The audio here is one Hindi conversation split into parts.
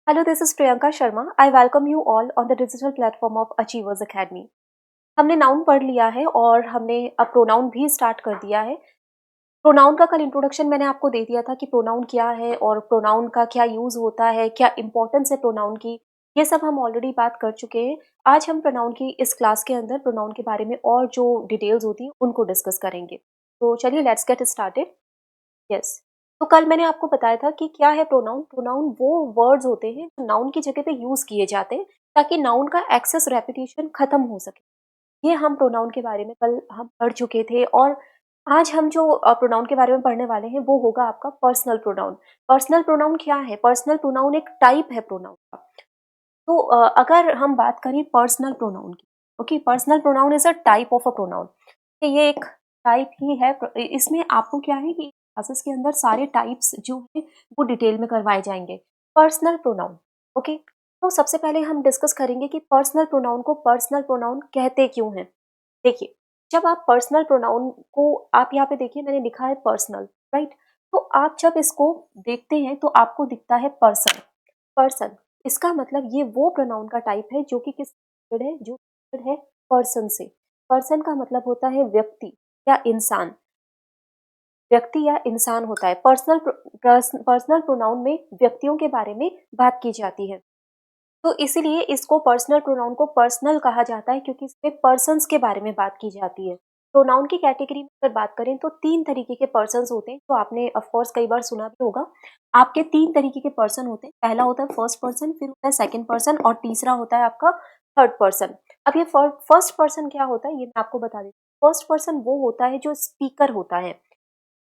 Hello, this is Priyanka Sharma. I welcome you all on the digital platform of Achievers Academy. हमने नाउन पढ़ लिया है और हमने अब प्रोनाउन भी स्टार्ट कर दिया है। प्रोनाउन का कल इंट्रोडक्शन मैंने आपको दे दिया था कि प्रोनाउन क्या है और प्रोनाउन का क्या यूज़ होता है, क्या इंपॉर्टेंस है प्रोनाउन की, ये सब हम ऑलरेडी बात कर चुके हैं। आज हम प्रोनाउन की इस क्लास के अंदर प्रोनाउन के बारे में और जो डिटेल्स होती हैं, उनको डिस्कस करेंगे। तो चलिए लेट्स गेट स्टार्टेड। यस। तो कल मैंने आपको बताया था कि क्या है प्रोनाउन। प्रोनाउन वो वर्ड्स होते हैं जो नाउन की जगह पे यूज किए जाते हैं ताकि नाउन का एक्सेस रेपिटेशन खत्म हो सके। ये हम प्रोनाउन के बारे में कल हम पढ़ चुके थे और आज हम जो प्रोनाउन के बारे में पढ़ने वाले हैं वो होगा आपका पर्सनल प्रोनाउन। पर्सनल प्रोनाउन क्या है? पर्सनल प्रोनाउन एक टाइप है प्रोनाउन का। तो अगर हम बात करें पर्सनल प्रोनाउन की, okay, personal pronoun is a type of a pronoun. ये एक टाइप ही है। इसमें आपको क्या है कि क्लासेस के अंदर सारे टाइप्स जो है वो डिटेल में करवाए जाएंगे। Personal pronoun, okay. तो सबसे पहले हम डिस्कस करेंगे कि पर्सनल प्रोनाउन को पर्सनल प्रोनाउन कहते क्यों हैं। देखिए, जब आप पर्सनल प्रोनाउन को, आप यहाँ पे देखिए मैंने लिखा है पर्सनल, राइट। तो आप जब इसको देखते हैं तो आपको दिखता है पर्सन। पर्सन, इसका मतलब ये वो प्रोनाउन का टाइप है जो कि किस related है, जो related है पर्सन से। पर्सन का मतलब होता है व्यक्ति या इंसान। व्यक्ति या इंसान होता है। पर्सनल प्रोनाउन में व्यक्तियों के बारे में बात की जाती है। तो इसीलिए इसको पर्सनल प्रोनाउन को पर्सनल कहा जाता है क्योंकि इसमें पर्सन्स के बारे में बात की जाती है। प्रोनाउन की कैटेगरी में अगर बात करें तो 3 तरीके के पर्सन्स होते हैं, जो आपने ऑफ कोर्स कई बार सुना भी होगा। आपके 3 तरीके के पर्सन होते हैं। पहला होता है फर्स्ट पर्सन, फिर होता है सेकंड पर्सन और तीसरा होता है आपका थर्ड पर्सन। अब ये फर्स्ट पर्सन क्या होता है ये मैं आपको बता देती हूँ। फर्स्ट पर्सन वो होता है जो स्पीकर होता है।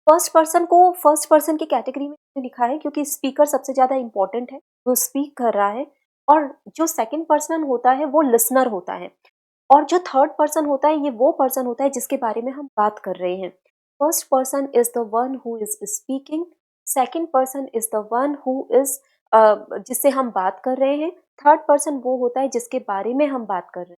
फर्स्ट पर्सन को फर्स्ट पर्सन की कैटेगरी में लिखा है क्योंकि स्पीकर सबसे ज़्यादा इंपॉर्टेंट है, वो स्पीक कर रहा है। और जो सेकंड पर्सन होता है वो लिसनर होता है। और जो थर्ड पर्सन होता है ये वो पर्सन होता है जिसके बारे में हम बात कर रहे हैं। First person is the one who is speaking, second person is the one who is जिससे हम बात कर रहे हैं, थर्ड पर्सन वो होता है जिसके बारे में हम बात कर रहे हैं,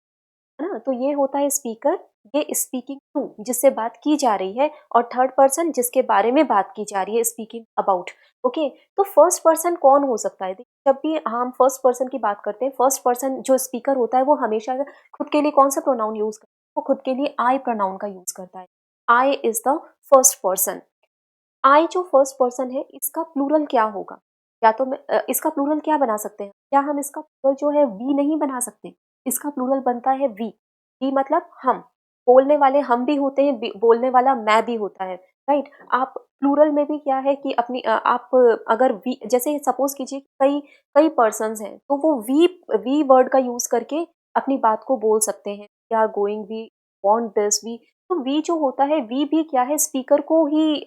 है ना। तो ये होता है स्पीकर, ये स्पीकिंग टू जिससे बात की जा रही है, और थर्ड पर्सन जिसके बारे में बात की जा रही है, स्पीकिंग अबाउट। ओके, तो फर्स्ट पर्सन कौन हो सकता है? देखिए, जब भी हम फर्स्ट पर्सन की बात करते हैं, फर्स्ट पर्सन जो स्पीकर होता है वो हमेशा खुद के लिए कौन सा प्रोनाउन यूज करता है? वो खुद के लिए आई प्रोनाउन का यूज करता है। आई इज द फर्स्ट पर्सन। आई जो फर्स्ट पर्सन है इसका प्लूरल क्या होगा? या तो इसका प्लूरल क्या बना सकते हैं? क्या हम इसका प्लूरल जो है वी नहीं बना सकते? इसका प्लूरल बनता है वी। वी मतलब हम। बोलने वाले हम भी होते हैं, बोलने वाला मैं भी होता है, राइट। आप प्लूरल में भी क्या है कि अपनी आप अगर वी, जैसे सपोज कीजिए कई कई पर्सन्स हैं तो वो वी वर्ड का यूज करके अपनी बात को बोल सकते हैं। We are going, we want this, we. तो वी जो होता है, वी भी क्या है, स्पीकर को ही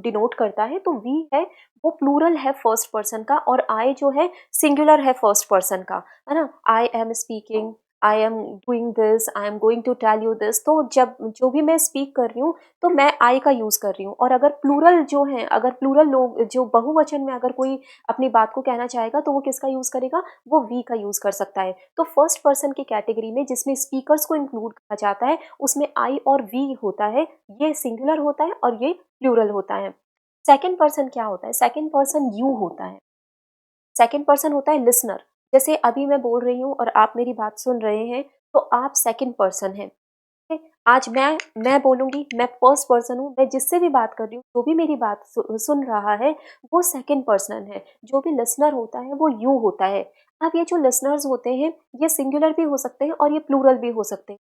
डिनोट करता है। तो वी है वो प्लूरल है फर्स्ट पर्सन का, और आई जो है सिंगुलर है फर्स्ट पर्सन का, है ना। I am speaking, I am doing this, I am going to tell you this. तो जब जो भी मैं स्पीक कर रही हूँ तो मैं आई का यूज कर रही हूँ। और अगर प्लूरल जो है, अगर प्लूरल लोग जो बहुवचन में अगर कोई अपनी बात को कहना चाहेगा तो वो किसका यूज करेगा? वो वी का यूज कर सकता है। तो फर्स्ट पर्सन की कैटेगरी में जिसमें स्पीकर्स को इंक्लूड किया जाता है उसमें आई और वी होता है, ये सिंगुलर होता है और ये प्लूरल होता है। सेकंड पर्सन क्या होता है? सेकंड पर्सन यू होता है। सेकंड पर्सन होता है लिसनर। जैसे अभी मैं बोल रही हूँ और आप मेरी बात सुन रहे हैं, तो आप सेकंड पर्सन हैं। ठीक है? आज मैं बोलूंगी, मैं फर्स्ट पर्सन हूँ, मैं जिससे भी बात कर रही हूँ, जो भी मेरी बात सुन रहा है वो सेकंड पर्सन है। जो भी लिसनर होता है वो यू होता है। अब ये जो लिसनर्स होते हैं ये सिंगुलर भी हो सकते हैं और ये प्लूरल भी हो सकते हैं।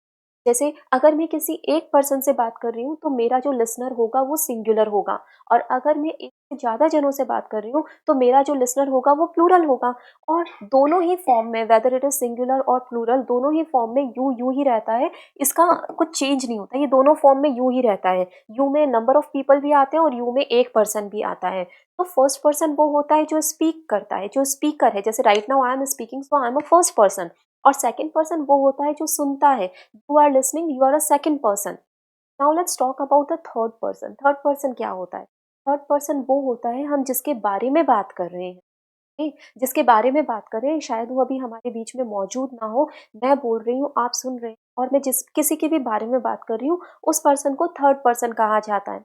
जैसे अगर मैं किसी एक पर्सन से बात कर रही हूँ तो मेरा जो लिसनर होगा वो सिंगुलर होगा, और अगर मैं एक से ज़्यादा जनों से बात कर रही हूँ तो मेरा जो लिसनर होगा वो प्लूरल होगा। और दोनों ही फॉर्म में, वेदर इट इज सिंगुलर और प्लूरल, दोनों ही फॉर्म में यू यू ही रहता है। इसका कुछ चेंज नहीं होता, ये दोनों फॉर्म में यू ही रहता है। यू में नंबर ऑफ पीपल भी आते हैं और यू में एक पर्सन भी आता है। तो फर्स्ट पर्सन वो होता है जो स्पीक करता है, जो स्पीकर है। जैसे right now I am speaking, so I am a first person. और सेकंड पर्सन वो होता है जो सुनता है। You are listening, you are a second person. Now let's talk about the third person. Third person क्या होता है? थर्ड पर्सन वो होता है हम जिसके बारे में बात कर रहे हैं। ठीक? जिसके बारे में बात कर रहे हैं, शायद वो अभी हमारे बीच में मौजूद ना हो, मैं बोल रही हूँ, आप सुन रहे हैं, और मैं जिस किसी के भी बारे में बात कर रही हूँ, उस पर्सन को थर्ड पर्सन कहा जाता है।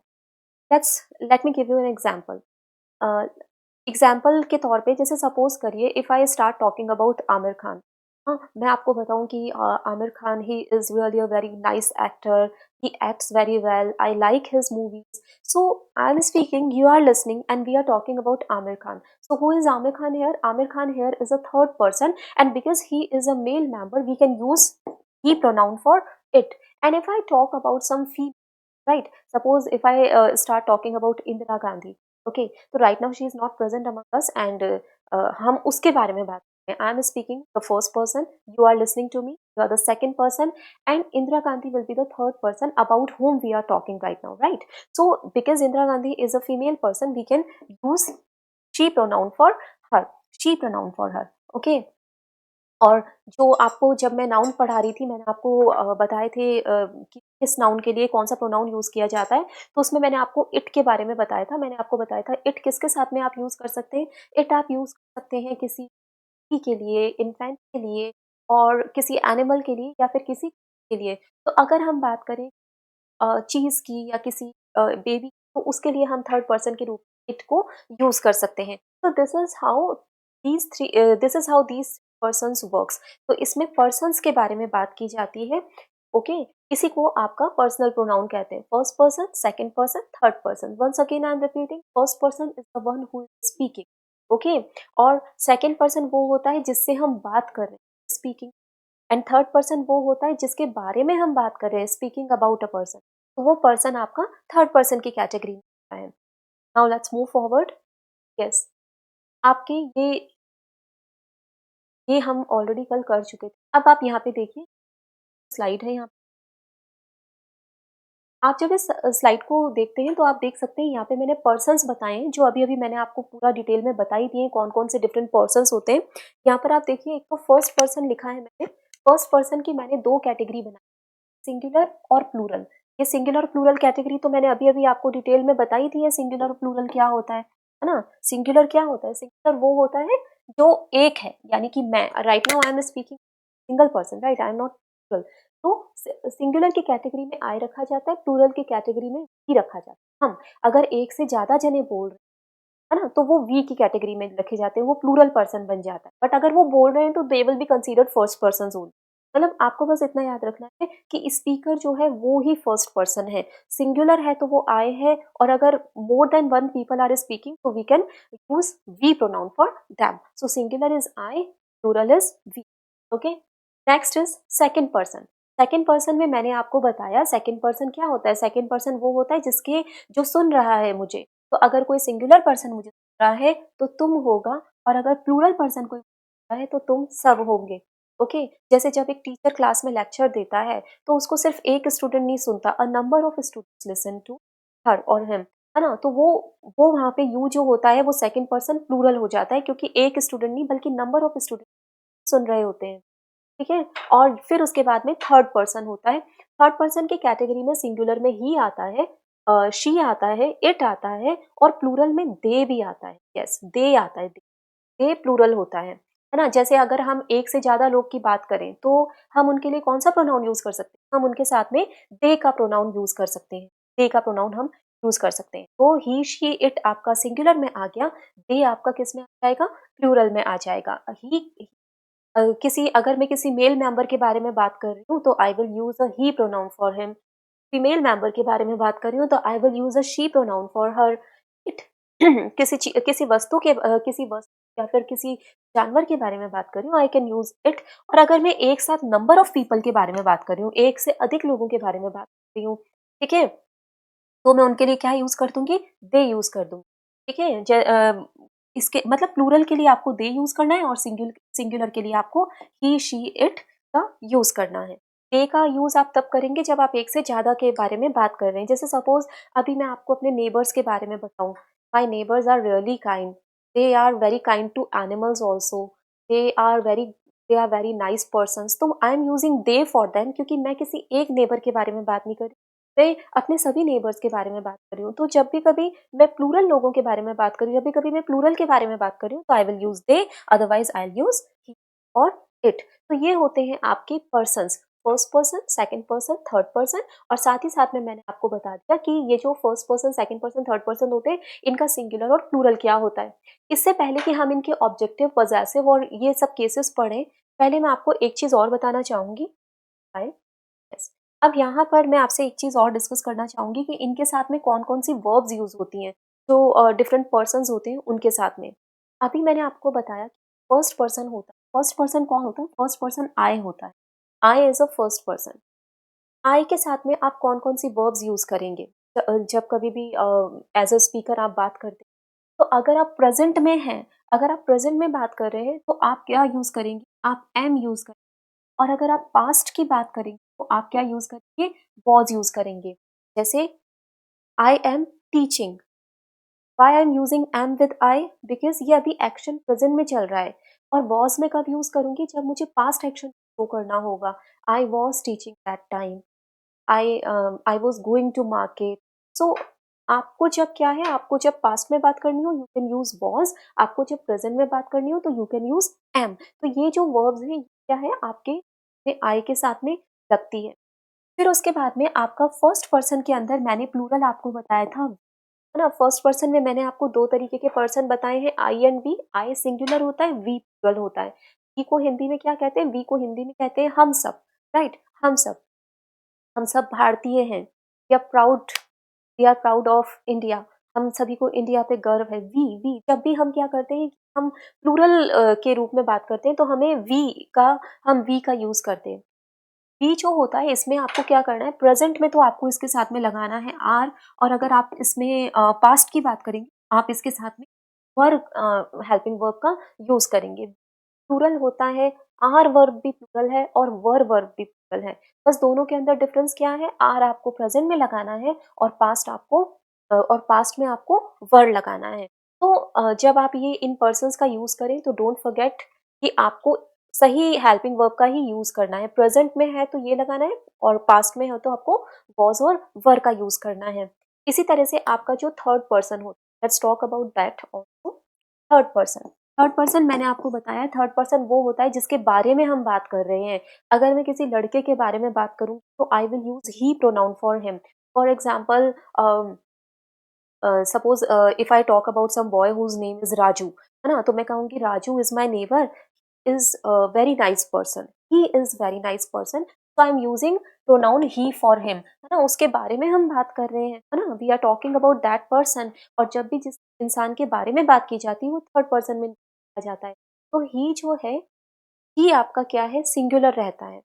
Let me give you an example. Example के तौर पे जैसे सपोज करिए if I start talking about Aamir Khan, हाँ, मैं आपको बताऊँ कि Aamir Khan he is really a very nice actor, he acts very well, I like his movies. So I'm speaking, you are listening, and we are talking about Amir Khan. So who is Amir Khan here? Amir Khan here is a third person, and because he is a male member, we can use he pronoun for it. And if I talk about some female, right, suppose if I start talking about Indira Gandhi, okay, so right now she is not present among us, and हम उसके बारे में बात करें. I am speaking the first person, you are listening to me, you are the second person, and Indira Gandhi will be the third person about whom we are talking right now, right? So because Indira Gandhi is a female person, we can use she pronoun for her, she pronoun for her, okay. और जो आपको जब मैं नाउन पढ़ा रही थी, मैंने आपको बताए थे कि किस नाउन के लिए कौन-सा प्रोनाउन यूज़ किया जाता है, तो उसमें मैंने आपको इट के बारे में बताया था। मैंने आपको बताया था इट किसके साथ में आप यूज़ कर सकते हैं? इट आप यूज़ कर सकते हैं किसी व्यक्ति के लिए, इन्फेंट के लिए और किसी एनिमल के लिए या फिर किसी के लिए। तो अगर हम बात करें चीज़ की या किसी बेबी, तो उसके लिए हम थर्ड पर्सन के रूप में इट को यूज़ कर सकते हैं। तो this is how these persons works. तो इसमें पर्सन्स के बारे में बात की जाती है, ओके। इसी को आपका पर्सनल प्रोनाउन कहते हैं। First person, second person, third person. Once again I am repeating, first person is the one who is speaking, okay. और सेकंड पर्सन वो होता है जिससे हम बात कर रहे हैं, स्पीकिंग। एंड थर्ड पर्सन वो होता है जिसके बारे में हम बात कर रहे हैं, स्पीकिंग अबाउट अ पर्सन। तो वो पर्सन आपका थर्ड पर्सन की कैटेगरी में आता है। Now let's move forward. Yes, आपके ये हम ऑलरेडी कल कर चुके थे। अब आप यहाँ पे देखिए, स्लाइड है यहाँ पे। आप जब इस स्लाइड को देखते हैं तो आप देख सकते हैं यहाँ पे मैंने पर्सन्स बताए हैं, जो अभी-अभी मैंने आपको पूरा डिटेल में बता ही दिए हैं कौन-कौन से डिफरेंट पर्सन्स होते हैं। यहाँ पर आप देखिए, एक तो फर्स्ट पर्सन लिखा है मैंने। फर्स्ट पर्सन की मैंने 2 कैटेगरी बनाई, सिंगुलर और प्लूरल। ये सिंगुलर प्लूरल कैटेगरी तो मैंने अभी-अभी आपको डिटेल में बता ही दी है, सिंगुलर और प्लूरल क्या होता है ना? सिंगुलर क्या होता है? सिंगुलर वो होता है जो एक है, यानी कि मैं right now I am speaking single person, right? I am not plural. तो सिंगुलर की कैटेगरी में आई रखा जाता है, प्लूरल की कैटेगरी में वी रखा जाता है। हम अगर एक से ज़्यादा जने बोल रहे हैं, है ना? तो वो वी की कैटेगरी में रखे जाते हैं, वो प्लूरल पर्सन बन जाता है। बट अगर वो बोल रहे हैं तो they will be considered first persons only. मतलब आपको बस इतना याद रखना है कि स्पीकर जो है वो ही फर्स्ट पर्सन है, सिंगुलर है तो वो आई है, और अगर more than one people are speaking तो we can use we pronoun for them. So singular is I, plural is we, okay. Next is second person. Second person में मैंने आपको बताया सेकंड पर्सन क्या होता है। सेकंड पर्सन वो होता है जिसके जो सुन रहा है मुझे। तो अगर कोई सिंगुलर पर्सन मुझे सुन रहा है तो तुम होगा, और अगर प्लूरल पर्सन कोई सुन रहा है तो तुम सब होंगे, ओके। जैसे जब एक टीचर क्लास में लेक्चर देता है तो उसको सिर्फ एक स्टूडेंट नहीं सुनता, a number of students listen to her और हिम, है ना? तो वो वहाँ पे यू जो होता है वो सेकंड पर्सन प्लूरल हो जाता है, क्योंकि एक स्टूडेंट नहीं बल्कि नंबर ऑफ स्टूडेंट सुन रहे होते हैं, ठीक है। और फिर उसके बाद में थर्ड पर्सन होता है। थर्ड पर्सन की कैटेगरी में सिंगुलर में ही आता है, शी आता है, इट आता है, और प्लूरल में दे भी आता है। यस, दे आता है, दे प्लूरल होता है ना? जैसे अगर हम एक से ज़्यादा लोग की बात करें तो हम उनके लिए कौन-सा प्रोनाउन यूज़ कर सकते हैं? हम उनके साथ में दे का प्रोनाउन यूज़ कर सकते हैं। दे का प्रोनाउन हम यूज़ कर सकते हैं। तो ही, शी, इट आपका सिंगुलर में आ गया, दे आपका किस में आ जाएगा? प्लूरल में आ जाएगा। किसी अगर मैं किसी मेल मेंबर के बारे में बात कर रही हूँ तो I will use a he pronoun for him. Female member के बारे में बात कर रही हूँ तो I will use a she pronoun for her. It किसी वस्तु या फिर किसी जानवर के बारे में बात कर रही हूँ, आई कैन यूज़ इट। और अगर मैं एक साथ नंबर ऑफ पीपल के बारे में बात कर रही हूँ, एक से अधिक लोगों के बारे में बात कर रही हूँ, ठीक है? तो मैं उनके लिए क्या यूज़ कर दूँगी? दे यूज़ कर दूँगी, ठीक है? इसके मतलब प्लूरल के लिए आपको दे यूज़ करना है और सिंगुलर के लिए आपको ही, शी, इट का यूज़ करना है। दे का यूज़ आप तब करेंगे जब आप एक से ज़्यादा के बारे में बात कर रहे हैं। जैसे सपोज़ अभी मैं आपको अपने नेबर्स के बारे में बताऊँ, my neighbours are really kind, they are very kind to animals also, they are very they are very nice persons. तो I am using they for them, क्योंकि मैं किसी एक नेबर के बारे में बात नहीं कर रही, मैं अपने सभी नेबर्स के बारे में बात कर रही हूँ। तो जब भी कभी मैं प्लूरल लोगों के बारे में बात कर रही हूँ, जब भी कभी मैं प्लूरल के बारे में बात कर रही हूँ, तो I will use they, otherwise I will use he और इट। तो ये होते हैं आपके persons. First person, second person, third person, और साथ ही साथ में मैंने आपको बता दिया कि ये जो first person, second person, third person होते हैं, इनका सिंगुलर और प्लूरल क्या होता है। इससे पहले कि हम इनके ऑब्जेक्टिव, पॉजेसिव और ये सब केसेस पढ़ें, पहले मैं आपको एक चीज़ और बताना चाहूँगी। हाय, यस। अब यहाँ पर मैं आपसे एक चीज़ और डिस्कस करना चाहूँगी कि इनके साथ में कौन-कौन सी वर्ब्स यूज़ होती हैं, जो डिफरेंट पर्सन्स होते हैं उनके साथ में। अभी मैंने आपको बताया कि फर्स्ट पर्सन होता है, फर्स्ट पर्सन कौन होता है? फर्स्ट पर्सन आई होता है। आई एज़ अ फर्स्ट पर्सन। आई के साथ में आप कौन-कौन सी वर्ब्स यूज़ करेंगे? जब कभी भी एज़ अ स्पीकर आप बात करते हैं, तो अगर आप प्रेज़ेंट में हैं, अगर आप प्रेज़ेंट में बात कर रहे हैं, तो आप क्या यूज़ करेंगे? आप एम यूज़ करेंगे। और अगर आप पास्ट की बात करेंगे, तो आप क्या यूज़ करेंगे? वाज़ यूज़ करेंगे। जैसे I am teaching, why I am using am with I? Because ये अभी एक्शन प्रेज़ेंट में चल रहा है। और वाज़ मैं कब यूज़ करूँगी? जब मुझे पास्ट एक्शन शो करना होगा। I was teaching that time. I was going to market. So आपको जब क्या है, आपको जब पास्ट में बात करनी हो, यू कैन यूज़ वाज़। आपको जब प्रेज़ेंट में बात करनी हो, तो यू कैन यूज़ एम। तो ये जो वर्ब्स हैं, ये क्या है, आपके आई के साथ में लगती है। फिर उसके बाद में आपका फर्स्ट पर्सन के अंदर मैंने प्लूरल आपको बताया था, है ना? फर्स्ट पर्सन में मैंने आपको 2 तरीके के पर्सन बताए हैं, I and we. I singular होता है, वी प्लूरल होता है। वी को हिंदी में क्या कहते हैं? वी को हिंदी में कहते हैं हम सब, राइट? हम सब। हम सब भारतीय हैं। We are proud of India. हम सभी को इंडिया पे गर्व है। वी जब भी हम क्या करते हैं, हम प्लूरल के रूप में बात करते हैं, तो हम वी का यूज़ करते हैं। वी जो होता है, इसमें आपको क्या करना है, प्रेज़ेंट में तो आपको इसके साथ में लगाना है आर। और अगर आप इसमें पास्ट की बात करेंगे, आप इसके साथ में हेल्पिंग वर्ब का यूज़ करेंगे। प्लूरल होता है, आर वर्ब भी प्लूरल है और वर वर्ब भी प्लूरल है। बस दोनों के अंदर डिफरेंस क्या है, आर आपको प्रेज़ेंट में लगाना है और पास्ट में आपको वर लगाना है। तो जब आप ये इन पर्सन्स का यूज़ करें, तो डोंट फॉरगेट कि आपको सही हेल्पिंग वर्ब का ही यूज़ करना है। प्रेज़ेंट में है तो ये लगाना है, और पास्ट में है तो आपको वाज़ और वर का यूज़ करना है। इसी तरह से आपका जो थर्ड पर्सन होता है, let's talk about that also. Third person, third person मैंने आपको बताया, थर्ड पर्सन वो होता है जिसके बारे में हम बात कर रहे हैं। अगर मैं किसी लड़के के बारे में बात करूँ, तो I will use he pronoun for him. For example, suppose if I talk about some boy whose name is Raju, है ना? तो मैं कहूँगी Raju is my neighbour, is a very nice person, he is very nice person. So I am using pronoun he for him, है ना? उसके बारे में हम बात कर रहे हैं, है ना? We are talking about that person. और जब भी जिस इंसान के बारे में बात की जाती है, वो थर्ड पर्सन में आ जाता है। तो ही जो है, ही आपका क्या है, सिंगुलर रहता है।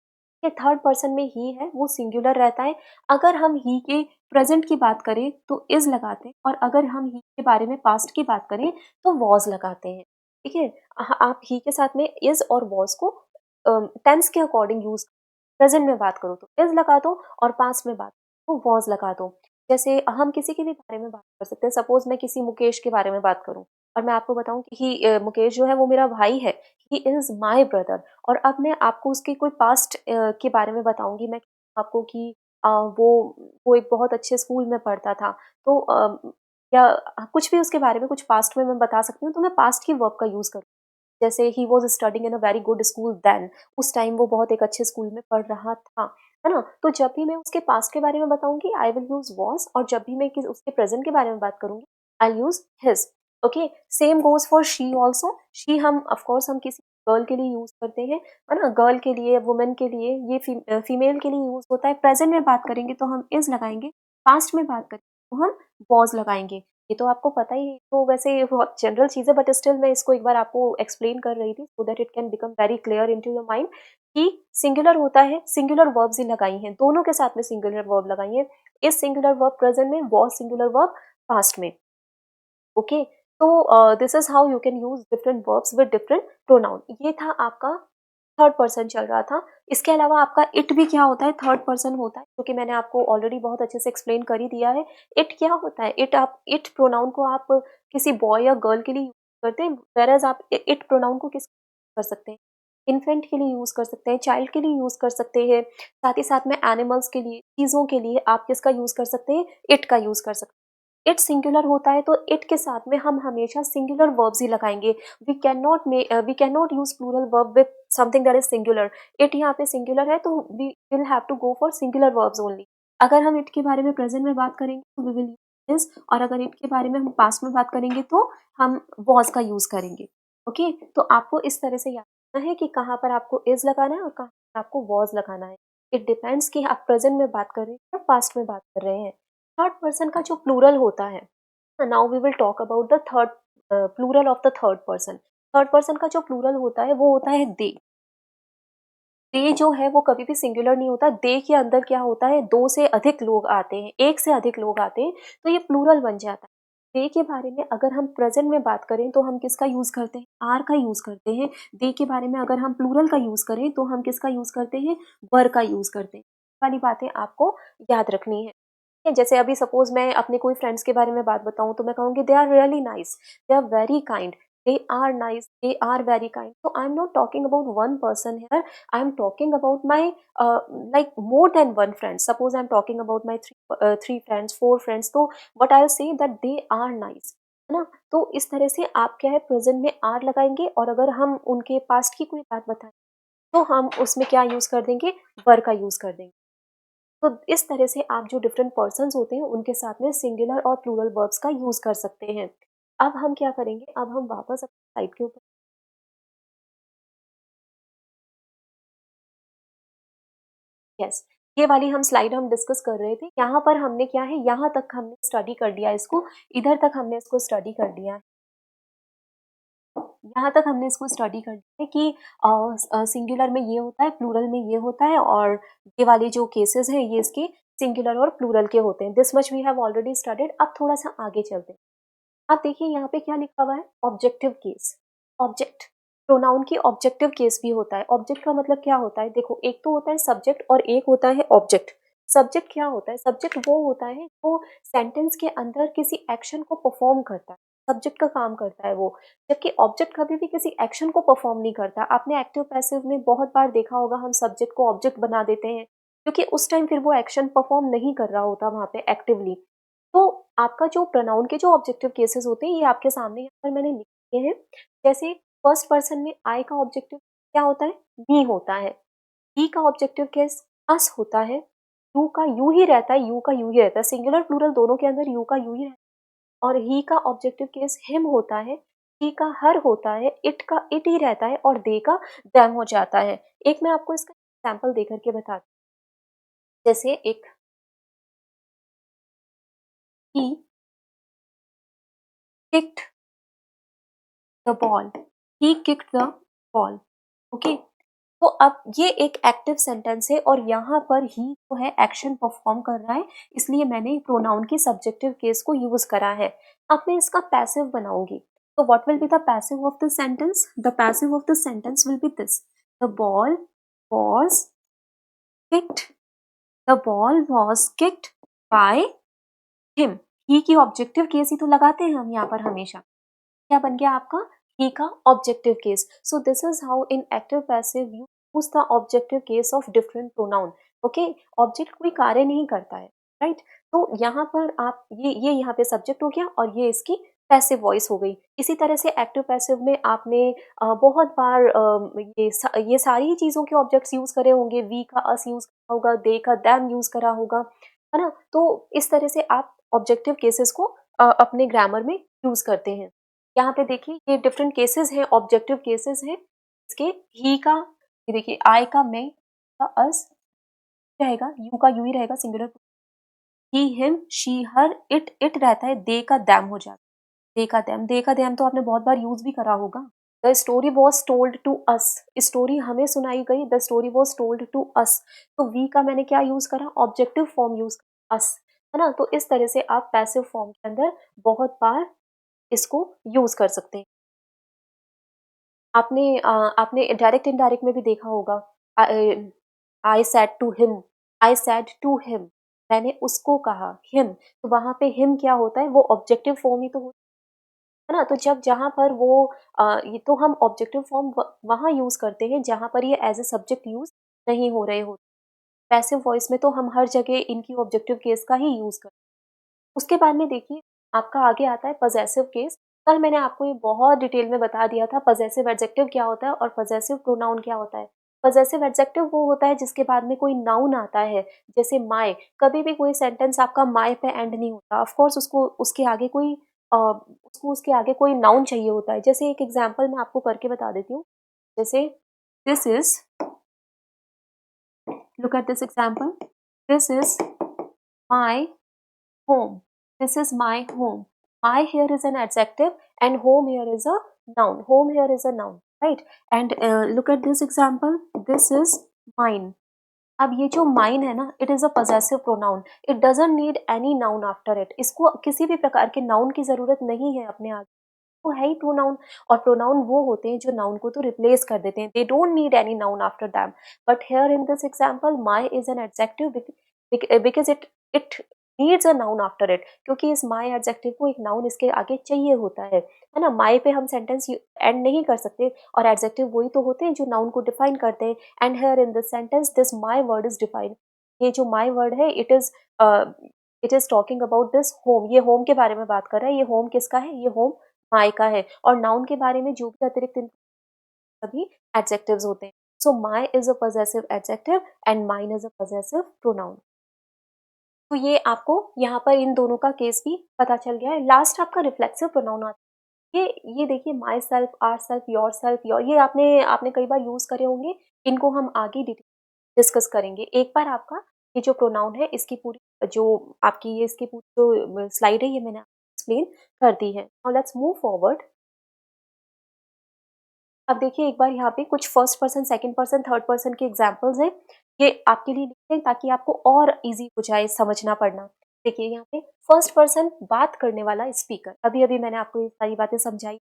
ये थर्ड पर्सन में ही है, वो सिंगुलर रहता है। अगर हम ही के प्रेजेंट की बात करें, तो इज़ लगाते हैं, और अगर हम ही के बारे में पास्ट की बात करें, तो वॉज़ लगाते हैं। ठीक है? आप ही के साथ में इज़ और वॉज़ को टेंस के अकॉर्डिंग यूज़, प्रेजेंट में बात करो तो इज़ लगा दो, और पास्ट में बात तो वॉज़ लगा दो। जैसे हम किसी के भी बारे में बात कर सकते हैं, सपोज़ मैं किसी मुकेश के बारे में बात करूँ, और मैं आपको बताऊँ कि मुकेश जो है वो मेरा भाई है, ही इज़ माय ब्रदर। और अब मैं आपको उसकी कोई पास्ट के बारे में बताऊँगी, मैं आपको कि वो एक बहुत अच्छे स्कूल में पढ़ता था। तो या कुछ भी उसके बारे में कुछ पास्ट में मैं बता सकती हूँ, तो मैं पास्ट की वर्ब का यूज़ करूँ। जैसे he was studying in a very good school then, उस टाइम वो बहुत एक अच्छे स्कूल में पढ़ रहा था, है ना? तो जब भी मैं उसके पास्ट के बारे में बताऊँगी, आई विल यूज़ वाज़, और जब भी मैं उसके प्रेज़ेंट के बारे में बात करूँगी, आई will use his. Okay, same goes for she also. She हम ऑफ कोर्स हम किसी गर्ल के लिए यूज़ करते हैं, है ना? गर्ल के लिए, वुमेन के लिए, ये फीमेल के लिए यूज़ होता है। प्रेज़ेंट में बात करेंगे तो हम इज़ लगाएँगे, पास्ट में बात करेंगे तो हम वाज़ लगाएँगे। ये तो आपको पता ही है, तो वैसे ये बहुत जनरल चीज़ है, बट स्टिल मैं इसको एक बार आपको एक्सप्लेन कर रही थी, so that it can become very clear into your mind कि सिंगुलर होता है, सिंगुलर वर्ब्स ही लगाई हैं, दोनों के साथ में सिंगुलर वर्ब लगाई है। इज़ सिंगुलर वर्ब प्रेज़ेंट में, वाज़ सिंगुलर वर्ब पास्ट में। ओके, तो this is how you can use different verbs with different pronoun. ये था आपका थर्ड पर्सन चल रहा था। इसके अलावा आपका इट भी क्या होता है, थर्ड पर्सन होता है, क्योंकि मैंने आपको ऑलरेडी बहुत अच्छे से एक्सप्लेन कर ही दिया है। इट क्या होता है, इट प्रोनाउन को आप किसी बॉय या गर्ल के लिए यूज़ करते हैं, व्हेयरएज़ आप इट प्रोनाउन को किस कर सकते हैं, इन्फेंट के लिए यूज़ कर सकते हैं, चाइल्ड के लिए यूज़ कर सकते हैं, साथ ही साथ में एनिमल्स के लिए, चीज़ों के लिए आप किसका यूज़ कर सकते हैं, इट का यूज़ कर सकते हैं। इट सिंगुलर होता है तो इट के साथ में हम हमेशा सिंगुलर वर्ब्स ही लगाएंगे। We can not use plural verb with something that is singular. It यहाँ पे सिंगुलर है तो we will have to go for singular verbs only. अगर हम इट के बारे में प्रेजेंट में बात करेंगे तो वी विल यूज दिस, और अगर इट के बारे में हम पास्ट में बात करेंगे तो हम वॉज का यूज करेंगे। ओके, तो आपको इस तरह से याद रखना है कि कहाँ पर आपको इज लगाना है और कहाँ पर आपको वॉज लगाना है। इट डिपेंड्स कि आप प्रेजेंट में बात कर रहे हैं या पास्ट में बात कर रहे हैं। थर्ड पर्सन का जो प्लूरल होता है, now we will talk about the third plural of the third person. Third person का जो प्लूरल होता है वो होता है दे। दे जो है वो कभी भी सिंगुलर नहीं होता। दे के अंदर क्या होता है, दो से अधिक लोग आते हैं, एक से अधिक लोग आते हैं, तो ये प्लूरल बन जाता है। दे के बारे में अगर हम प्रेजेंट में बात करें तो हम किसका यूज करते हैं, आर का यूज करते हैं। दे के बारे में अगर हम प्लूरल का यूज करें तो हम किसका यूज करते हैं, वर का यूज करते हैं। वाली बातें आपको याद रखनी है। जैसे अभी सपोज मैं अपने कोई फ्रेंड्स के बारे में बात बताऊं तो मैं कहूंगी they are really nice, they are very kind, they are nice, they are very kind. So I'm not talking about one person here, I'm talking about my like more than one friend. Suppose I'm talking about my three friends, four friends, तो what I'll say that they are nice, है ना। तो इस तरह से आप क्या है प्रेजेंट में आर लगाएंगे, और अगर हम उनके पास्ट की कोई बात बताएं तो हम उसमें क्या यूज कर देंगे, वर का यूज कर देंगे। तो इस तरह से आप जो डिफरेंट पर्सन्स होते हैं उनके साथ में सिंगुलर और प्लूरल वर्ब्स का यूज कर सकते हैं। अब हम क्या करेंगे, अब हम वापस अपनी साइड के ऊपर, यस, ये वाली हम स्लाइड हम डिस्कस कर रहे थे। यहाँ पर हमने क्या है, यहाँ तक हमने स्टडी कर लिया इसको, इधर तक हमने इसको स्टडी कर लिया है। यहाँ तक हमने इसको स्टडी कर लिया है कि सिंगुलर में ये होता है, प्लूरल में ये होता है, और ये वाले जो केसेस हैं ये इसके सिंगुलर और प्लूरल के होते हैं। This much we have already studied. अब थोड़ा सा आगे चलते हैं। आप देखिए यहाँ पे क्या लिखा हुआ है, ऑब्जेक्टिव केस। ऑब्जेक्ट, प्रोनाउन की ऑब्जेक्टिव केस भी होता है। ऑब्जेक्ट का मतलब क्या होता है, देखो एक तो होता है सब्जेक्ट और एक होता है ऑब्जेक्ट। सब्जेक्ट क्या होता है, सब्जेक्ट वो होता है जो सेंटेंस के अंदर किसी एक्शन को परफॉर्म करता है, सब्जेक्ट का काम करता है वो। जबकि ऑब्जेक्ट कभी भी किसी एक्शन को परफॉर्म नहीं करता। आपने एक्टिव पैसिव में बहुत बार देखा होगा, हम सब्जेक्ट को ऑब्जेक्ट बना देते हैं क्योंकि उस टाइम फिर वो एक्शन परफॉर्म नहीं कर रहा होता वहां पे एक्टिवली। तो आपका जो प्रोनाउन के जो ऑब्जेक्टिव केसेस होते हैं ये आपके सामने यहाँ पर मैंने लिखे हैं। जैसे फर्स्ट पर्सन में आई का ऑब्जेक्टिव क्या होता है, मी होता है। ही का ऑब्जेक्टिव केस अस होता है। यू का यू ही रहता है, यू का यू ही रहता है, सिंगुलर प्लूरल दोनों के अंदर यू का यू ही रहता है। और ही का ऑब्जेक्टिव केस हिम होता है। ही का हर होता है। इट का इट ही रहता है, और दे का देम हो जाता है। एक मैं आपको इसका एग्जाम्पल दे करके बताती हूँ। जैसे एक, he kicked the ball, he kicked the ball. Okay, तो अब ये एक एक्टिव सेंटेंस है और यहाँ पर ही जो है एक्शन परफॉर्म कर रहा है, इसलिए मैंने प्रोनाउन की सब्जेक्टिव केस को यूज करा है। अब मैं इसका पैसिव बनाऊंगी, तो what will be the passive of the sentence, the passive of the sentence will be this, the ball was kicked, the ball was kicked by him. He की ऑब्जेक्टिव केस ही तो लगाते हैं हम यहाँ पर हमेशा। क्या बन गया आपका, ही का objective case. So this is how in active passive you use the objective case of different pronoun. Okay, object कोई कार्य नहीं करता है, राइट। तो यहाँ पर आप ये यहाँ पे सब्जेक्ट हो गया और ये इसकी पैसिव वॉइस हो गई। इसी तरह से एक्टिव पैसिव में आपने बहुत बार ये सारी चीजों के ऑब्जेक्ट्स यूज करे होंगे। वी का अस यूज करा होगा, दे का दैम यूज करा होगा, है ना। तो इस तरह से आप ऑब्जेक्टिव केसेस को अपने ग्रामर में यूज करते हैं। यहाँ पे देखिए ये डिफरेंट केसेस हैं, ऑब्जेक्टिव केसेस हैं इसके। ही का, ये देखिए आई का मैं का अस रहेगा, यू का यू ही रहेगा singular. He him she her it it रहता है, दे का दैम हो जाता है। दे का दैम, दे का दैम तो आपने बहुत बार यूज भी करा होगा। The story was told to us, story हमें सुनाई गई, the story was told to us. तो वी का मैंने क्या यूज करा, ऑब्जेक्टिव फॉर्म यूज करा, अस, है ना। तो इस तरह से आप पैसिव फॉर्म के अंदर बहुत बार इसको यूज कर सकते हैं। आपने डायरेक्ट इनडायरेक्ट में भी देखा होगा। I said to him, I said to him, मैंने उसको कहा, हिम। तो वहां पे हिम क्या होता है, वो ऑब्जेक्टिव फॉर्म ही तो होता है ना। तो जब जहां पर वो ये तो हम ऑब्जेक्टिव फॉर्म वहां यूज करते हैं जहां पर ये एज ए सब्जेक्ट यूज नहीं हो रहे होते। पैसिव वॉइस में तो हम हर जगह इनकी ऑब्जेक्टिव केस का ही यूज करते हैं। उसके बाद में देखिए आपका आगे आता है पजेसिव केस। कल मैंने आपको ये बहुत डिटेल में बता दिया था पजेसिव एडजेक्टिव क्या होता है और पजेसिव प्रोनाउन क्या होता है। पजेसिव एडजेक्टिव वो होता है जिसके बाद में कोई नाउन आता है, जैसे माय। कभी भी कोई सेंटेंस आपका माय पे एंड नहीं होता, ऑफ कोर्स उसको उसके आगे कोई नाउन चाहिए होता है। जैसे एक एग्जांपल मैं आपको करके बता देती हूँ। जैसे this is, look at this example, this is my home, this is my home. My here is an adjective and home here is a noun. Home here is a noun, right? And look at this example, this is mine. अब ये जो mine है ना, it is a possessive pronoun. It doesn't need any noun after it. इसको किसी भी प्रकार के noun की जरूरत नहीं है अपने आगे, वो है ही प्रोनाउन। और प्रोनाउन वो होते हैं जो नाउन को तो रिप्लेस कर देते हैं, they don't need any noun after them. But here in this example my is an adjective because it needs a noun after it, क्योंकि इस माय एडजेक्टिव को एक नाउन इसके आगे चाहिए होता है ना। माय पे हम सेंटेंस एंड नहीं कर सकते, और एडजेक्टिव वही तो होते हैं जो नाउन को डिफाइन करते हैं। And here in this sentence this my word is defined. ये जो माय वर्ड है it is talking about this home. ये होम के बारे में बात कर रहा है। ये होम किसका है? ये होम माय का है। और नाउन के बारे में जो भी अतिरिक्त सभी एडजेक्टिव्स होते हैं। So my is a possessive adjective and mine is a possessive pronoun. तो ये आपको यहाँ पर इन दोनों का केस भी पता चल गया है। लास्ट आपका रिफ्लेक्सिव प्रोनाउन आता है। ये देखिए, my self, our self, your self, your, ये आपने आपने कई बार यूज करे होंगे। इनको हम आगे डिस्कस करेंगे। एक बार आपका ये जो प्रोनाउन है, इसकी पूरी जो आपकी ये इसकी पूरी जो स्लाइड है, ये मैंने एक्सप्लेन कर दी है। Now let's move forward. अब देखिए एक बार यहाँ पे कुछ first person, second person, third person के एग्जांपल्स हैं। ये आपके लिए लिखे हैं ताकि आपको और इजी हो जाए समझना पढ़ना। देखिए यहाँ पे फर्स्ट पर्सन बात करने वाला स्पीकर। अभी अभी मैंने आपको ये सारी बातें समझाई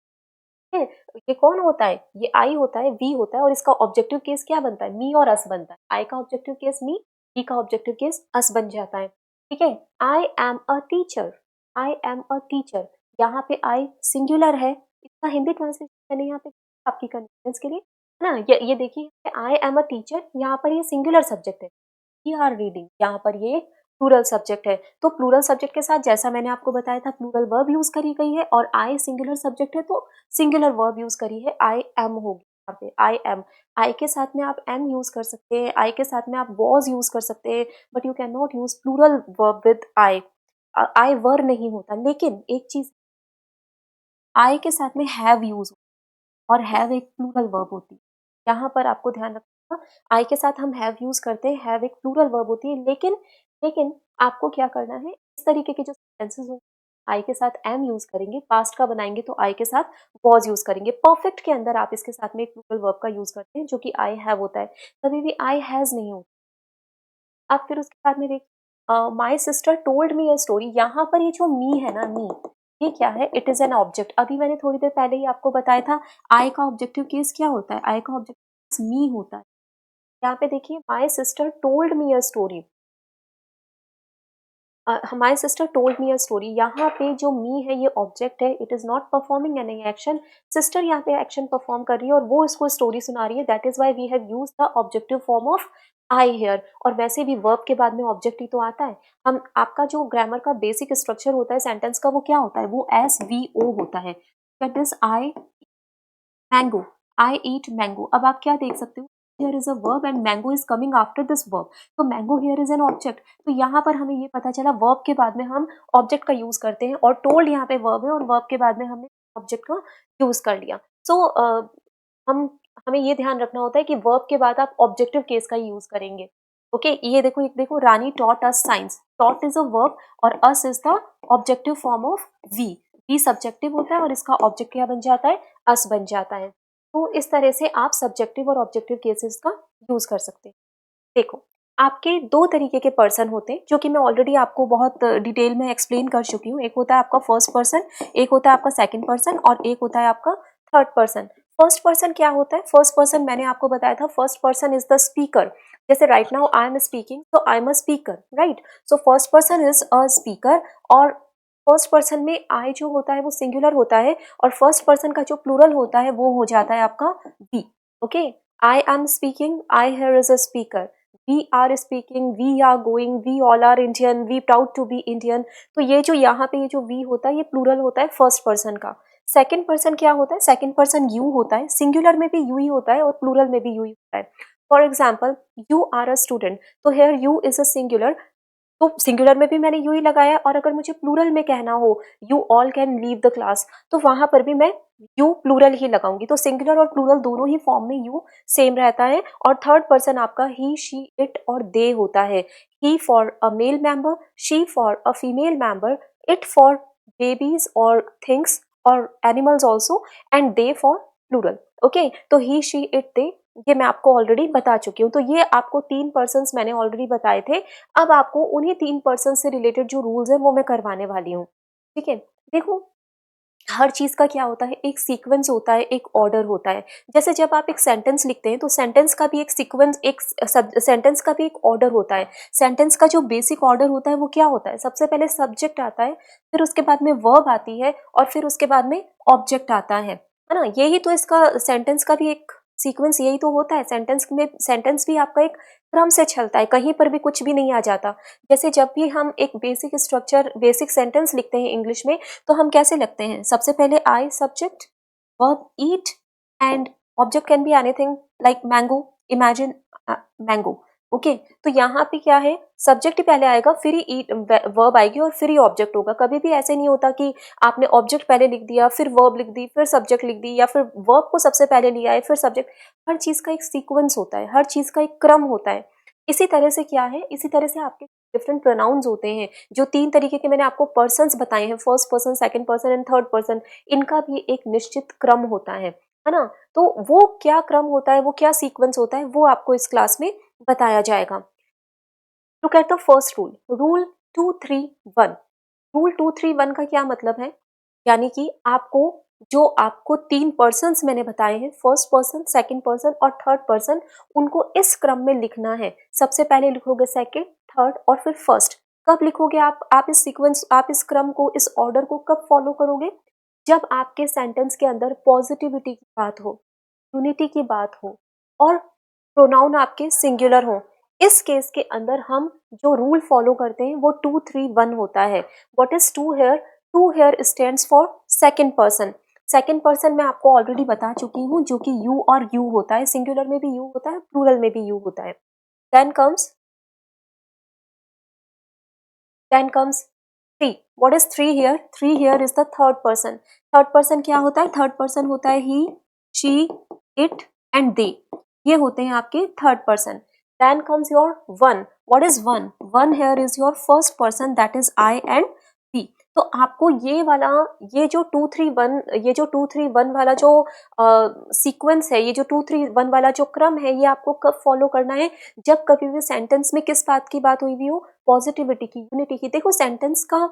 है। ये कौन होता है? ये आई होता है, वी होता है, और इसका ऑब्जेक्टिव केस क्या बनता है? मी और अस बनता है। आई का ऑब्जेक्टिव केस मी, वी का ऑब्जेक्टिव केस अस बन जाता है। ठीक है। आई am a teacher, I am a teacher. यहाँ पे आई सिंगुलर है। इसका हिंदी ट्रांसलेशन मैंने यहाँ पे आपकी कन्वीनियंस के लिए, है ना। ये देखिए, आई एम अ टीचर, यहाँ पर ये सिंगुलर सब्जेक्ट है। वी आर रीडिंग, यहाँ पर ये प्लूरल सब्जेक्ट है। तो प्लूरल सब्जेक्ट के साथ जैसा मैंने आपको बताया था, प्लूरल वर्ब यूज करी गई है, और आई सिंगुलर सब्जेक्ट है तो सिंगुलर वर्ब यूज करी है। आई एम होगी यहाँ पे, आई एम। आई के साथ में आप एम यूज कर सकते हैं, आई के साथ में आप वॉज यूज कर सकते हैं, but you can not use plural verb with I. I were नहीं होता। लेकिन एक चीज, आई के साथ में हैव यूज, और हैव एक प्लूरल वर्ब होती है। यहाँ पर आपको ध्यान रखना, आई के साथ हम हैव यूज करते हैं, हैव एक प्लूरल वर्ब होती है। लेकिन आपको क्या करना है, इस तरीके के जो सेंटेंसेस होंगे, आई के साथ एम यूज करेंगे, पास्ट का बनाएंगे तो आई के साथ वॉज यूज करेंगे। परफेक्ट के अंदर आप इसके साथ में एक प्लूरल वर्ब का यूज करते हैं, जो कि आई हैव होता है। कभी भी आई हैज नहीं होता। अब फिर उसके बाद में देखिए, my sister told me a story. यहाँ पर ये जो मी है ना, मी, ये क्या है? It is an object. अभी मैंने थोड़ी देर पहले ही आपको बताया था, आई का ऑब्जेक्टिव केस क्या होता है? आई का ऑब्जेक्टिव केस मी होता है। यहाँ पे देखिए, my sister told me a story, my sister told me a story. यहाँ पे जो मी है, ये ऑब्जेक्ट है, it is not performing any action. Sister यहाँ पे एक्शन परफॉर्म कर रही है और वो इसको स्टोरी सुना रही है। That is why we have use the objective form of I here. और वैसे भी वर्ब के बाद में ऑब्जेक्ट ही तो आता है। हम आपका जो ग्रामर का बेसिक स्ट्रक्चर होता है सेंटेंस का, वो क्या होता है? वो एस वी ओ होता है। That is I mango, I eat mango. अब आप क्या देख सकते हो, here is a verb and mango is coming after this verb, तो mango here is an object। तो यहाँ पर हमें ये पता चला, verb के बाद में हम object का यूज करते हैं, और told यहाँ पे verb है, और verb के बाद में हमने object का यूज कर लिया। सो हम हमें ये ध्यान रखना होता है कि verb के बाद आप objective case का यूज करेंगे। ओके, ये देखो, एक देखो, रानी taught us science। taught is a verb और us is the objective form of we। we subjective होता है और इसका object क्या बन जाता है? us बन जाता है। तो इस तरह से आप सब्जेक्टिव और ऑब्जेक्टिव केसेस का यूज कर सकते हैं। देखो, आपके दो तरीके के पर्सन होते हैं, जो कि मैं ऑलरेडी आपको बहुत डिटेल में एक्सप्लेन कर चुकी हूँ। एक होता है आपका फर्स्ट पर्सन, एक होता है आपका सेकंड पर्सन, और एक होता है आपका थर्ड पर्सन। फर्स्ट पर्सन क्या होता है? फर्स्ट पर्सन मैंने आपको बताया था, first person is the speaker. जैसे right now I am speaking, तो I am a speaker, right. So first person is a speaker, और फर्स्ट पर्सन में आई जो होता है वो सिंगुलर होता है, और फर्स्ट पर्सन का जो प्लूरल होता है वो हो जाता है आपका we. Okay, I am speaking, I here is a speaker, we are speaking, we are going, we all are Indian, we proud to be Indian. तो ये जो यहाँ पे ये जो वी होता है ये प्लूरल होता है फर्स्ट पर्सन का। सेकंड पर्सन क्या होता है? सेकंड पर्सन यू होता है। सिंगुलर में भी यू ही होता है और प्लूरल में भी यू ही होता है। For example, you are a student, तो here you is a singular, तो सिंगुलर में भी मैंने यू ही लगाया। और अगर मुझे प्लूरल में कहना हो you all can leave the class, तो वहां पर भी मैं यू प्लूरल ही लगाऊंगी। तो सिंगुलर और प्लूरल दोनों ही फॉर्म में यू सेम रहता है। और थर्ड पर्सन आपका ही, शी, इट और दे होता है। He for a male member, she for a female member, it for babies और थिंग्स और animals also, and they for plural. Okay, तो ही, शी, इट, दे ये मैं आपको ऑलरेडी बता चुकी हूँ। तो ये आपको 3 पर्सन्स मैंने ऑलरेडी बताए थे। अब आपको उन्हीं 3 पर्सन से रिलेटेड जो रूल्स हैं वो मैं करवाने वाली हूँ। ठीक है, देखो हर चीज़ का क्या होता है, एक सीक्वेंस होता है, एक ऑर्डर होता है। जैसे जब आप एक सेंटेंस लिखते हैं तो सेंटेंस का भी एक सीक्वेंस, एक सेंटेंस का भी एक ऑर्डर होता है। सेंटेंस का जो बेसिक ऑर्डर होता है वो क्या होता है? सबसे पहले सब्जेक्ट आता है, फिर उसके बाद में वर्ब आती है और फिर उसके बाद में ऑब्जेक्ट आता है ना? यही तो इसका सेंटेंस का भी एक सीक्वेंस यही तो होता है। सेंटेंस में, सेंटेंस भी आपका एक क्रम से चलता है, कहीं पर भी कुछ भी नहीं आ जाता। जैसे जब भी हम एक बेसिक स्ट्रक्चर, बेसिक सेंटेंस लिखते हैं इंग्लिश में, तो हम कैसे लगते हैं? सबसे पहले I subject, verb eat, and object can be anything like mango, imagine mango. Okay, तो यहाँ पे क्या है, सब्जेक्ट ही पहले आएगा, फिर ही ईट वर्ब आएगी और फिर ही ऑब्जेक्ट होगा। कभी भी ऐसे नहीं होता कि आपने ऑब्जेक्ट पहले लिख दिया, फिर वर्ब लिख दी, फिर सब्जेक्ट लिख दी, या फिर वर्ब को सबसे पहले लिया है फिर सब्जेक्ट। हर चीज का एक सीक्वेंस होता है, हर चीज का एक क्रम होता है। इसी तरह से क्या है, इसी तरह से आपके डिफरेंट प्रोनाउंस होते हैं। जो 3 तरीके के मैंने आपको पर्सन्स बताए हैं, first person, second person and third person, इनका भी एक निश्चित क्रम होता है ना? तो वो क्या क्रम होता है, वो क्या सीक्वेंस होता है, वो आपको इस क्लास में बताया जाएगा। Look at the first rule, rule 231। Rule 231 का क्या मतलब है? यानी कि आपको, जो आपको 3 पर्सन्स मैंने बताए हैं, फर्स्ट पर्सन, सेकंड पर्सन और थर्ड पर्सन, उनको इस क्रम में लिखना है। सबसे पहले लिखोगे सेकंड, थर्ड और फिर फर्स्ट। कब लिखोगे आप इस सीक्वेंस, आप इस क्रम को, इस ऑर्डर को कब फॉलो करोगे? जब आपके सेंटेंस के अंदर पॉजिटिविटी की बात हो, यूनिटी की बात हो और प्रोनाउन आपके सिंगुलर हो। इस केस के अंदर हम जो रूल फॉलो करते हैं वो 231 होता है। What is two here? Two here stands for second person. Second person मैं आपको ऑलरेडी बता चुकी हूँ, जो कि यू और यू होता है। सिंगुलर में भी यू होता है, प्लूरल में भी यू होता है। Then comes three. What is three here? Three here is the third person. Third person क्या होता है? थर्ड पर्सन होता है he, she, it and they. ये होते हैं आपके third person. Then comes your one. What is one? One here is your first person, that is I and we. तो आपको ये वाला, ये जो 231 वाला जो सीक्वेंस है, ये जो 231 वाला जो क्रम है, ये आपको कब फॉलो करना है? जब कभी भी सेंटेंस में किस बात की बात हुई भी हो, पॉजिटिविटी की, यूनिटी की। देखो सेंटेंस का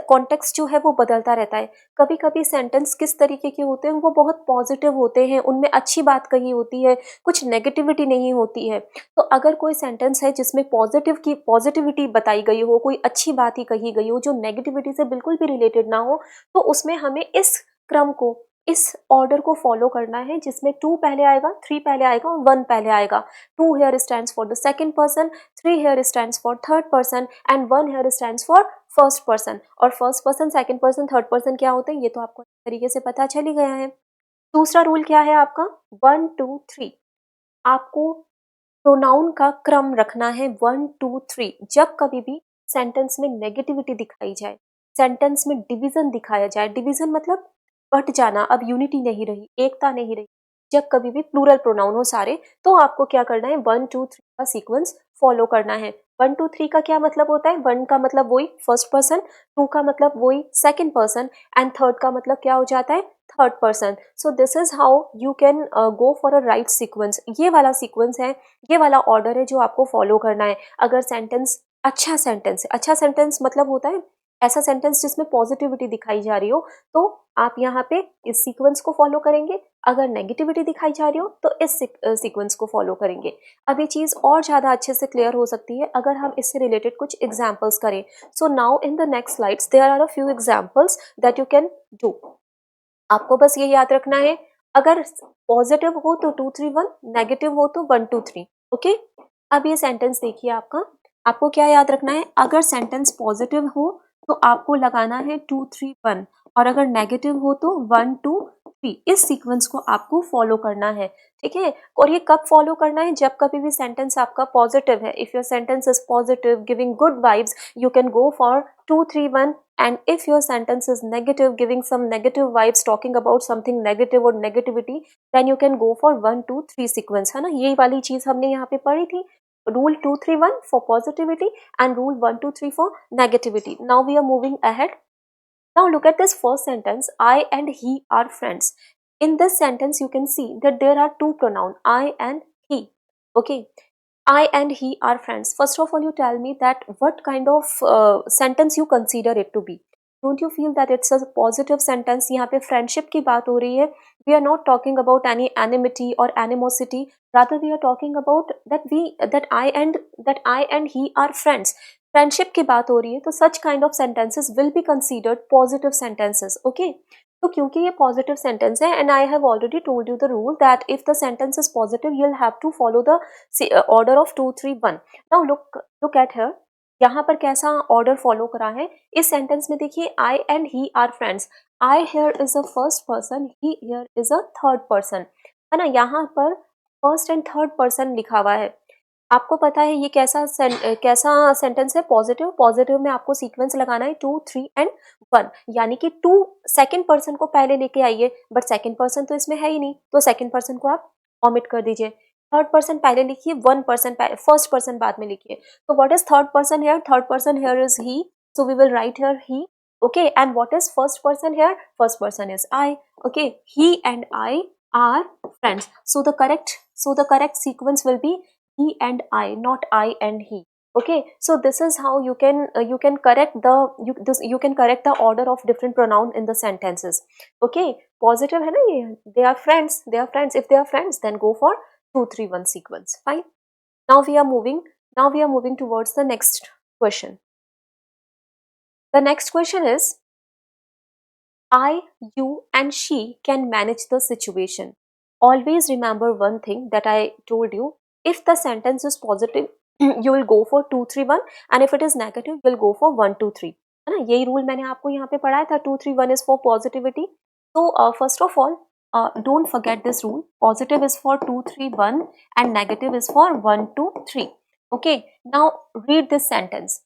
कॉन्टेक्स्ट जो है वो बदलता रहता है। कभी कभी सेंटेंस किस तरीके के होते हैं, वो बहुत पॉजिटिव होते हैं, उनमें अच्छी बात कही होती है, कुछ नेगेटिविटी नहीं होती है। तो अगर कोई सेंटेंस है जिसमें पॉजिटिविटी बताई गई हो, कोई अच्छी बात ही कही गई हो, जो नेगेटिविटी से बिल्कुल भी रिलेटेड ना हो, तो उसमें हमें इस क्रम को, इस ऑर्डर को फॉलो करना है, जिसमें 2 पहले आएगा, 3 पहले आएगा और 1 पहले आएगा। 2 here stands for the second person, 3 here stands for third person and 1 here stands for first person. और first person, second person, third person क्या होते हैं, ये तो आपको तरीके से पता चल ही गया है। दूसरा रूल क्या है आपका? 1 2 3। आपको प्रोनाउन का क्रम रखना है 1 2 3। जब कभी भी सेंटेंस में नेगेटिविटी दिखाई जाए, सेंटेंस में डिवीजन दिखाया जाए, डिवीजन मतलब बट जाना, अब यूनिटी नहीं रही, एकता नहीं रही, जब कभी भी प्लूरल प्रोनाउन हो सारे, तो आपको क्या करना है? 1 2 3 का सीक्वेंस फॉलो करना है। 1 2 3 का क्या मतलब होता है? 1 का मतलब वही फर्स्ट पर्सन, 2 का मतलब वही सेकंड पर्सन एंड थर्ड का मतलब क्या हो जाता है? Third person. So this is how you can go for a right sequence. ये वाला सीक्वेंस है, ये वाला ऑर्डर है जो आपको फॉलो करना है। अगर सेंटेंस अच्छा सेंटेंस है, अच्छा सेंटेंस मतलब होता है ऐसा सेंटेंस जिसमें पॉजिटिविटी दिखाई जा रही हो, तो आप यहाँ पे इस सीक्वेंस को फॉलो करेंगे। अगर नेगेटिविटी दिखाई जा रही हो तो इस सीक्वेंस को फॉलो करेंगे। अब ये चीज़ और ज़्यादा अच्छे से क्लियर हो सकती है अगर हम इससे रिलेटेड कुछ एग्जाम्पल्स करें। So now in the next slides there are a few examples that you can do. आपको बस ये याद रखना है, अगर पॉजिटिव हो तो 2 3 1, नेगेटिव हो तो 1 2 3। ओके, अब ये सेंटेंस देखिए आपका, आपको क्या याद रखना है, अगर सेंटेंस पॉजिटिव हो तो आपको लगाना है 2 3 1, और अगर नेगेटिव हो तो 1 2 3। इस सीक्वेंस को आपको फॉलो करना है, ठीक है। और ये कब फॉलो करना है, जब कभी भी सेंटेंस आपका पॉजिटिव है, if your sentence is positive giving good vibes, you can go for 2 3 1, and if your sentence is negative giving some negative vibes talking about something negative or negativity, then you can go for 1 2 3 sequence, है ना। यही वाली चीज हमने यहाँ पे पढ़ी थी, rule 2 3 1 for positivity and rule 1 2 3 for negativity. Now we are moving ahead. Now look at this first sentence, I and he are friends. In this sentence you can see that there are two pronouns, I and he. Okay, I and he are friends. First of all, you tell me that what kind of sentence you consider it to be. Don't you feel that it's a positive sentence? यहाँ पे friendship की बात हो रही है. We are not talking about any enmity or animosity. Rather, we are talking about that I and he are friends. Friendship की बात हो रही है, तो such kind of sentences will be considered positive sentences. Okay. तो क्योंकि ये पॉजिटिव सेंटेंस है, and I have already told you the rule that if the sentence is positive you will have to follow the order of 2 3 1. Now look at here, यहाँ पर कैसा ऑर्डर फॉलो करा है इस सेंटेंस में, देखिए I and he are friends. I here is a first person, he here is a third person, है ना। यहाँ पर फर्स्ट एंड थर्ड पर्सन लिखा हुआ है. आपको पता है ये कैसा सेंटेंस है, पॉजिटिव. पॉजिटिव में आपको सीक्वेंस लगाना है 2 3 एंड 1, यानी कि 2 सेकंड पर्सन को पहले लेके आइए, बट सेकंड पर्सन तो इसमें है ही नहीं, तो सेकंड पर्सन को आप ऑमिट कर दीजिए. थर्ड पर्सन पहले लिखिए, वन पर्सन फर्स्ट पर्सन बाद में लिखिए. तो what is third person here, third person here is he, so we will write here he. Okay, and what is first person here, first person is I. Okay, he and I are friends, so the correct sequence will be he and I, not I and he. Okay, so this is how you can correct you can correct the order of different pronoun in the sentences. Okay, positive है ना ये, they are friends, if they are friends then go for 2 3 1 sequence. Fine. Now we are moving towards the next question. The next question is, I, you and she can manage the situation. Always remember one thing that I told you. If the sentence is positive, you will go for 2 3 1, and if it is negative, you will go for 1 2 3. है ना, यही रूल मैंने आपको यहाँ पे पढ़ाया था. 2 3 1 is for positivity. So first of all, don't forget this rule. Positive is for 2 3 1 and negative is for 1 2 3. Okay, now read this sentence.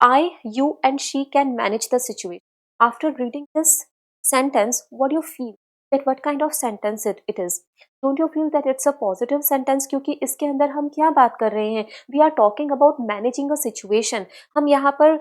I, you and she can manage the situation. After reading this sentence, what do you feel? That what kind of sentence it is? Don't you feel that it's a positive sentence? क्योंकि इसके अंदर हम क्या बात कर रहे हैं? We are talking about managing a situation. हम यहाँ पर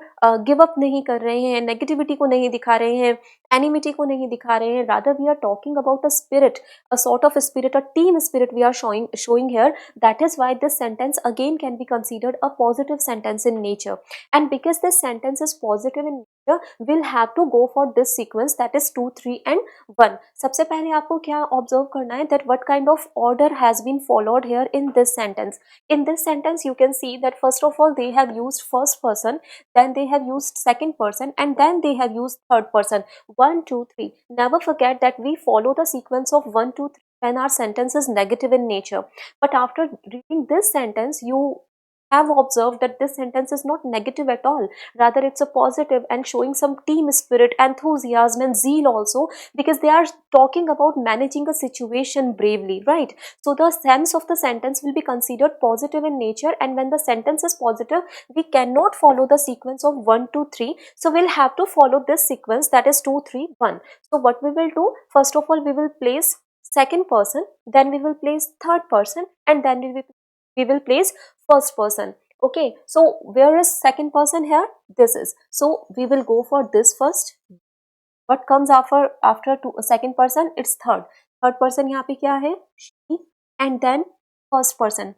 give up नहीं कर रहे हैं, negativity को नहीं दिखा रहे हैं, enmity को नहीं दिखा रहे हैं. Rather, we are talking about a spirit, a sort of a spirit, a team spirit we are showing here. That is why this sentence again can be considered a positive sentence in nature. And because this sentence is positive in nature, we'll have to go for this sequence, that is 2 3 and 1. सबसे पहले आपको क्या ऑब्जर्व करना है, that what kind of order has been followed here in this sentence. In this sentence you can see that first of all they have used first person, then they have used second person, and then they have used third person. 1 2 3. Never forget that we follow the sequence of 1 2 3 when our sentence is negative in nature. But after reading this sentence, you have observed that this sentence is not negative at all. Rather, it's a positive and showing some team spirit, enthusiasm and zeal also, because they are talking about managing a situation bravely, right? So the sense of the sentence will be considered positive in nature, and when the sentence is positive, we cannot follow the sequence of 1 2 3. So we'll have to follow this sequence, that is 2 3 1. So what we will do, first of all we will place second person, then we will place third person, and then we will place first person. Okay, so where is second person here? This is, so we will go for this first. What comes after second person? It's third person. यहाँ पे क्या है? She. And then first person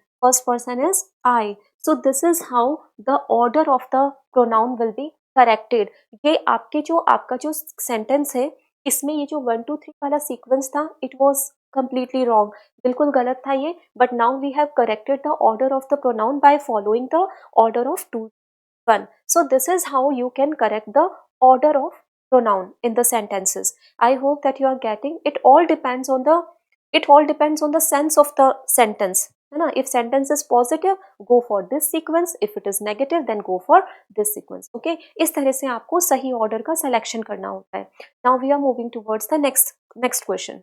is I. So this is how the order of the pronoun will be corrected. ये आपका जो sentence है, इसमें ये जो 1 2 3 वाला sequence था, it was completely wrong. बिल्कुल गलत था ये. But now we have corrected the order of the pronoun by following the order of 2 1. So this is how you can correct the order of pronoun in the sentences. I hope that you are getting it. All depends on the sense of the sentence, है ना. If sentence is positive go for this sequence, if it is negative then go for this sequence. Okay, इस तरह से आपको सही ऑर्डर का सिलेक्शन करना होता है. Now we are moving towards the next question.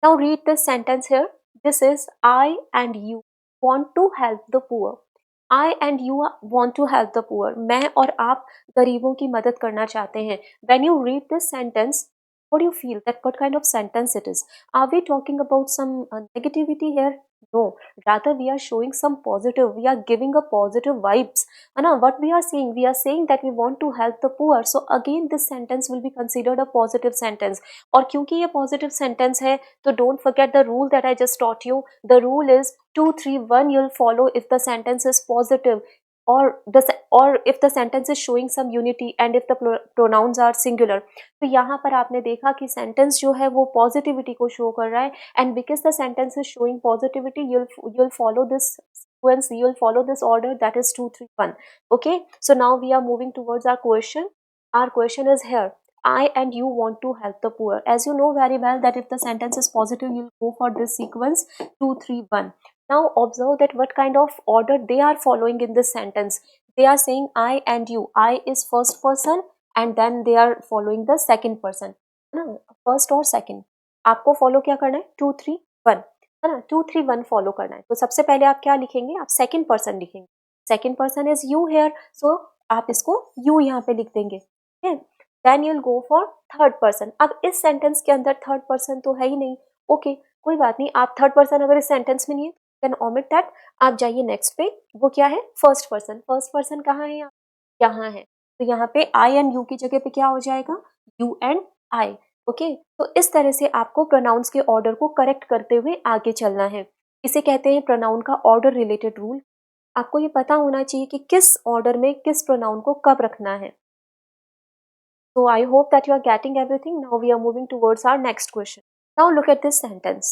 Now read this sentence here. This is I and you want to help the poor. I and you want to help the poor. मैं और आप गरीबों की मदद करना चाहते हैं. When you read this sentence, what do you feel? That what kind of sentence it is? Are we talking about some negativity here? No. Rather, we are showing some positive. We are giving a positive vibes. Now, what we are saying? We are saying that we want to help the poor. So again, this sentence will be considered a positive sentence. और क्योंकि ये positive sentence है, so don't forget the rule that I just taught you. The rule is 2, 3, 1 you'll follow if the sentence is positive, or if the sentence is showing some unity and if the pronouns are singular. तो यहाँ पर आपने देखा कि sentence जो है वो positivity को show कर रहा है, and because the sentence is showing positivity you'll follow this sequence, you'll follow this order, that is 2, 3, 1. Okay, so now we are moving towards our question. Our question is here. I and you want to help the poor. As you know very well that if the sentence is positive, you'll go for this sequence 2, 3, 1. Now observe that what kind of order they are following in this sentence. They are saying I and you. I is first person and then they are following the second person. है ना, first और second. आपको follow क्या करना है? 2, 3, 1. है ना, 2, 3, 1 follow करना है. तो सबसे पहले आप क्या लिखेंगे? आप second person लिखेंगे. Second person is you here. So आप इसको you यहाँ पे लिख देंगे. Okay? Then you'll go for third person. अब इस sentence के अंदर third person तो है ही नहीं. Okay, कोई बात नहीं. आप third person अगर इस sentence में नहीं है then omit that. आप जाइए next पे. वो क्या है? First person. First person कहाँ है? यहाँ है. तो यहाँ पे I and you की जगह पे क्या हो जाएगा? You and I. ओके, तो इस तरह से आपको प्रोनाउंस के ऑर्डर को करेक्ट करते हुए आगे चलना है. इसे कहते हैं प्रोनाउन का ऑर्डर रिलेटेड रूल. आपको ये पता होना चाहिए कि किस ऑर्डर में किस प्रोनाउन को कब रखना है. So I hope that you are getting everything. Now we are moving towards our next question. Now look at this sentence.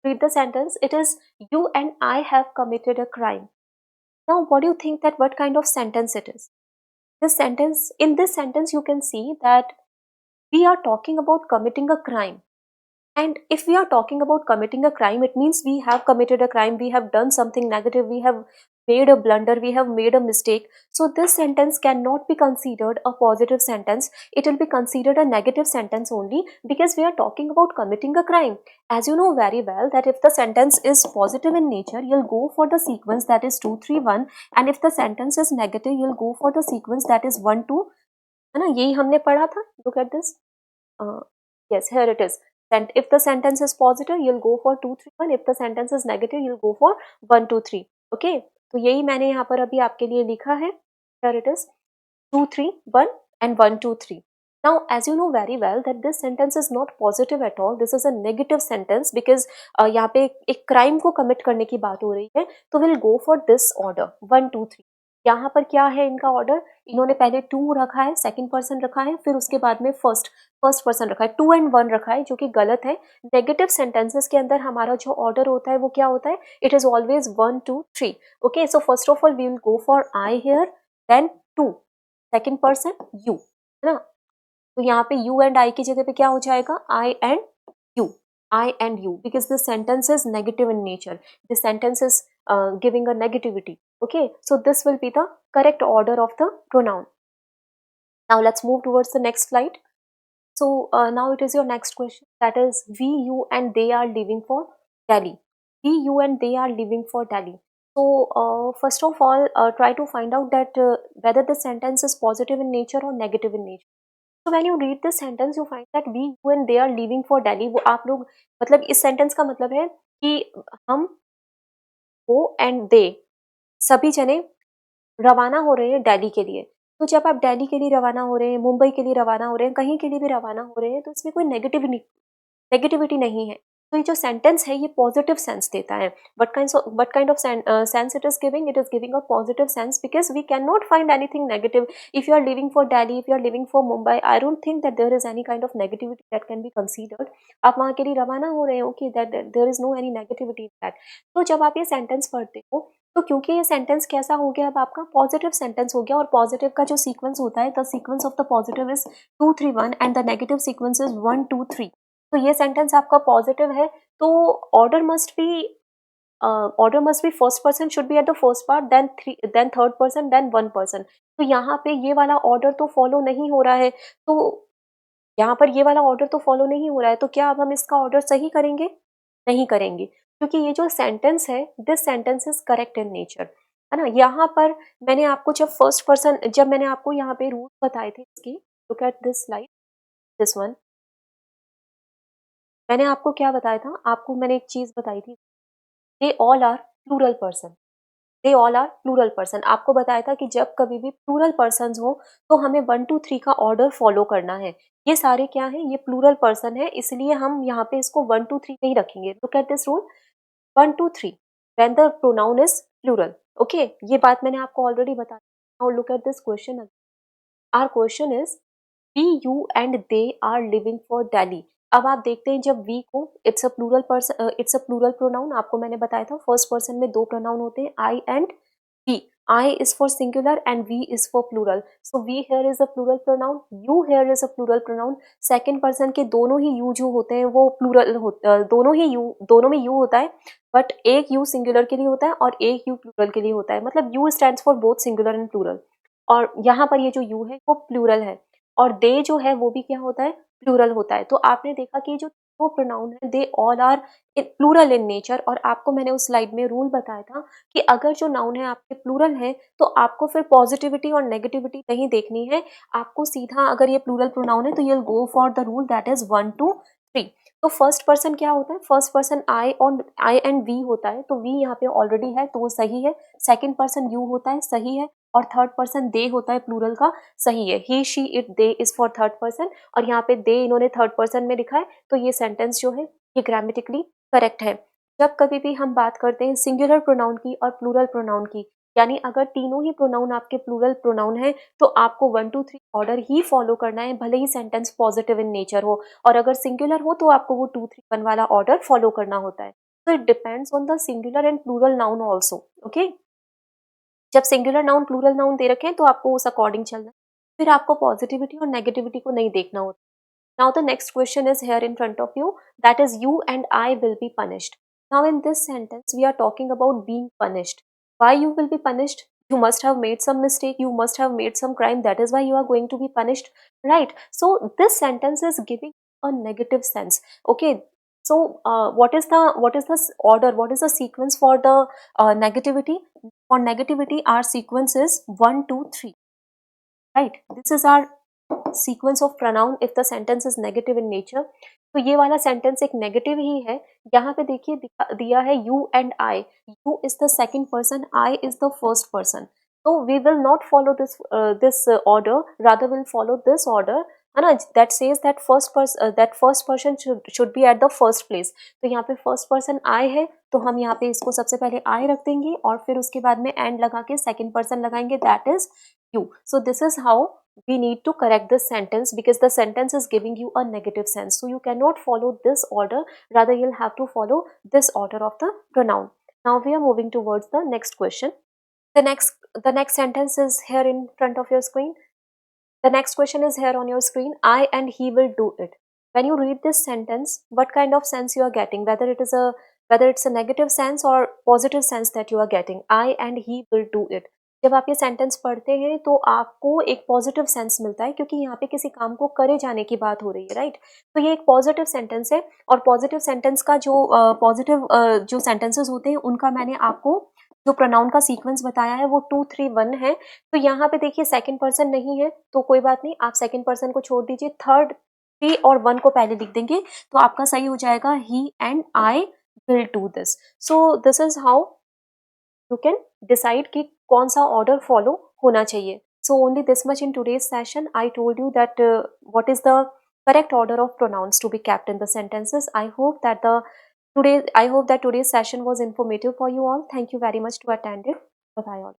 Read the sentence. It is you and I have committed a crime. Now what do you think that what kind of sentence it is? In this sentence you can see that we are talking about committing a crime. And if we are talking about committing a crime, it means we have committed a crime, we have done something negative, we have made a blunder, we have made a mistake. So this sentence cannot be considered a positive sentence. It will be considered a negative sentence only because we are talking about committing a crime. As you know very well that if the sentence is positive in nature, you'll go for the sequence that is 2, 3, 1. And if the sentence is negative, you'll go for the sequence that is 1, 2. है ना, यही हमने पढ़ा था. Look at this. Yes, here it is. And if the sentence is positive, you'll go for 2, 3, 1. If the sentence is negative, you'll go for 1, 2, 3. Okay, तो यही मैंने यहाँ पर अभी आपके लिए लिखा है. Here it is 2, 3, 1 and 1, 2, 3. Now, as you know very well that this sentence is not positive at all. This is a negative sentence because यहाँ पे एक crime को commit करने की बात हो रही है. तो we'll go for this order 1, 2, 3. यहाँ पर क्या है इनका ऑर्डर? इन्होंने पहले 2 रखा है, सेकंड पर्सन रखा है, फिर उसके बाद में फर्स्ट पर्सन रखा है. 2 and 1 रखा है जो कि गलत है. नेगेटिव सेंटेंसेस के अंदर हमारा जो ऑर्डर होता है वो क्या होता है? It is always 1, 2, 3. Okay, so first of all we will go for I here, then 2, second person you, है ना. तो यहाँ पे यू एंड आई की जगह पे क्या हो जाएगा? I and you. I and you, because this sentence is negative in nature. This sentence is giving a negativity. Okay, so this will be the correct order of the pronoun. Now let's move towards the next slide. So now it is your next question. That is we, you and they are leaving for Delhi. We, you and they are leaving for Delhi. So first of all, try to find out that whether the sentence is positive in nature or negative in nature. So when you read this sentence, you find that we, you and they are leaving for Delhi. वो आप लोग, मतलब इस सेंटेंस का मतलब है कि हम, वो एंड दे, सभी जने रवाना हो रहे हैं दिल्ली के लिए. तो जब आप दिल्ली के लिए रवाना हो रहे हैं, मुंबई के लिए रवाना हो रहे हैं, कहीं के लिए भी रवाना हो रहे हैं, तो इसमें कोई नेगेटिविटी नहीं है. तो ये जो सेंटेंस है ये पॉजिटिव सेंस देता है. what kind of sense it is giving? It is giving a positive sense because we cannot find anything negative. If you are leaving for Delhi, if you are leaving for Mumbai, I don't think that there is any kind of negativity that can be considered. आप वहाँ के लिए रवाना हो रहे हैं, okay, that there is no any negativity in that. तो जब आप ये सेंटेंस पढ़ते हो तो क्योंकि ये सेंटेंस कैसा हो गया, अब आपका पॉजिटिव सेंटेंस हो गया, और पॉजिटिव का जो सीक्वेंस होता है, the sequence of the positive is 2, 3, 1 and the negative sequence is 1, 2, 3. तो ये सेंटेंस आपका पॉजिटिव है, तो order must be first person should be at the first part, then third person, then one person. तो यहाँ पे ये वाला ऑर्डर तो फॉलो नहीं हो रहा है, तो यहाँ पर ये वाला ऑर्डर तो फॉलो नहीं हो रहा है, तो क्या अब हम इसका ऑर्डर सही करेंगे? नहीं करेंगे, क्योंकि ये जो सेंटेंस है, this sentence is correct in nature, है ना। यहाँ पर मैंने आपको जब मैंने आपको यहाँ पे रूल बताए थे इसकी, look at this slide, this one, मैंने आपको क्या बताया था, आपको मैंने एक चीज बताई थी, they all are plural person, they all are plural person. आपको बताया था कि जब कभी भी प्लूरल पर्सन हो तो हमें 1 2 3 का ऑर्डर फॉलो करना है। ये सारे क्या है, ये प्लूरल पर्सन है, इसलिए हम यहाँ पे इसको 1 2 3 नहीं रखेंगे। Look at this rule, 1 2 3 when the pronoun is plural. Okay, ये बात मैंने आपको ऑलरेडी बता दी। Now look at this question, our question is we, you and they are living for Delhi. अब आप देखते हैं, जब वी को, it's a plural person, it's a plural pronoun, आपको मैंने बताया था फर्स्ट पर्सन में 2 प्रोनाउन होते हैं, I and we. I is for singular and we is for plural. So we here is a plural pronoun, you here is a plural pronoun. Second person के दोनों ही you जो होते हैं वो plural होते, दोनों में you होता है, बट एक you singular के लिए होता है और एक you plural के लिए होता है, मतलब you stands for both singular and plural। और यहाँ पर ये जो you है वो प्लूरल है, और दे जो है वो भी क्या होता है, प्लूरल होता है। तो आपने देखा कि जो दो प्रोनाउन है, they all are plural in nature. और आपको मैंने उस स्लाइड में रूल बताया था कि अगर जो नाउन है आपके प्लूरल है तो आपको फिर पॉजिटिविटी और नेगेटिविटी नहीं देखनी है, आपको सीधा, अगर ये प्लूरल प्रोनाउन है तो you'll go for the rule that is 1 2 3। तो फर्स्ट पर्सन क्या होता है, first person I and we होता है, तो वी यहाँ पे ऑलरेडी है तो वो सही है। सेकंड पर्सन यू होता है, सही है। और थर्ड पर्सन दे होता है प्लूरल का, सही है। He she it they is for third person, और यहाँ पे दे इन्होंने थर्ड पर्सन में लिखा है, तो ये सेंटेंस जो है ये ग्रामेटिकली करेक्ट है। जब कभी भी हम बात करते हैं सिंगुलर प्रोनाउन की और प्लूरल प्रोनाउन की, यानी अगर तीनों ही प्रोनाउन आपके प्लूरल प्रोनाउन है तो आपको 1 2 3 ऑर्डर ही फॉलो करना है, भले ही सेंटेंस पॉजिटिव इन नेचर हो। और अगर सिंगुलर हो तो आपको वो 2 3 1 वाला ऑर्डर फॉलो करना होता है। तो it depends on the singular and plural noun also. Okay, जब सिंगुलर नाउन प्लूरल नाउन दे रखे हैं तो आपको उस अकॉर्डिंग चलना है, फिर आपको पॉजिटिविटी और नेगेटिविटी को नहीं देखना होता। Now the next question is here in front of you, that is you and I will be punished. Now in this sentence we are talking about being punished. Why you will be punished? You must have made some mistake, you must have made some crime, that is why you are going to be punished, right? So this sentence is giving a negative sense. Okay, so what is the order, what is the sequence for the negativity? For negativity our sequence is 1 2 3, right? This is our sequence of pronoun if the sentence is negative in nature. तो ये वाला सेंटेंस एक नेगेटिव ही है। यहाँ पे देखिए दिया है you and I, you is the second person, I is the first person. तो we will not follow this order, rather will follow this order, है ना, that says that first person should be at the first place. तो यहाँ पे फर्स्ट पर्सन आई है, तो हम यहाँ पे इसको सबसे पहले आई रख देंगे और फिर उसके बाद में एंड लगा के सेकंड पर्सन लगाएंगे, that is you. So this is how we need to correct this sentence, because the sentence is giving you a negative sense. So you cannot follow this order, rather you'll have to follow this order of the pronoun. Now we are moving towards the next question. The next sentence is here in front of your screen. The next question is here on your screen. I and he will do it. When you read this sentence, what kind of sense you are getting? Whether it's a negative sense or positive sense that you are getting. I and he will do it. जब आप ये सेंटेंस पढ़ते हैं तो आपको एक पॉजिटिव सेंस मिलता है, क्योंकि यहाँ पे किसी काम को करे जाने की बात हो रही है, राइट? तो ये एक पॉजिटिव सेंटेंस है, और पॉजिटिव सेंटेंस का जो पॉजिटिव जो सेंटेंसेस होते हैं उनका मैंने आपको जो प्रोनाउन का सीक्वेंस बताया है वो 2 3 1 है। तो यहाँ पे देखिए सेकंड पर्सन नहीं है तो कोई बात नहीं, आप सेकंड पर्सन को छोड़ दीजिए, थर्ड 3 और 1 को पहले लिख देंगे तो आपका सही हो जाएगा, he and I will do this. So this is how you can decide कि कौन सा ऑर्डर फॉलो होना चाहिए। So only this much in today's session, I told you that what is the correct order of pronouns to be kept in the sentences. I hope that today's session was informative for you all. Thank you very much to attend it. Bye bye all.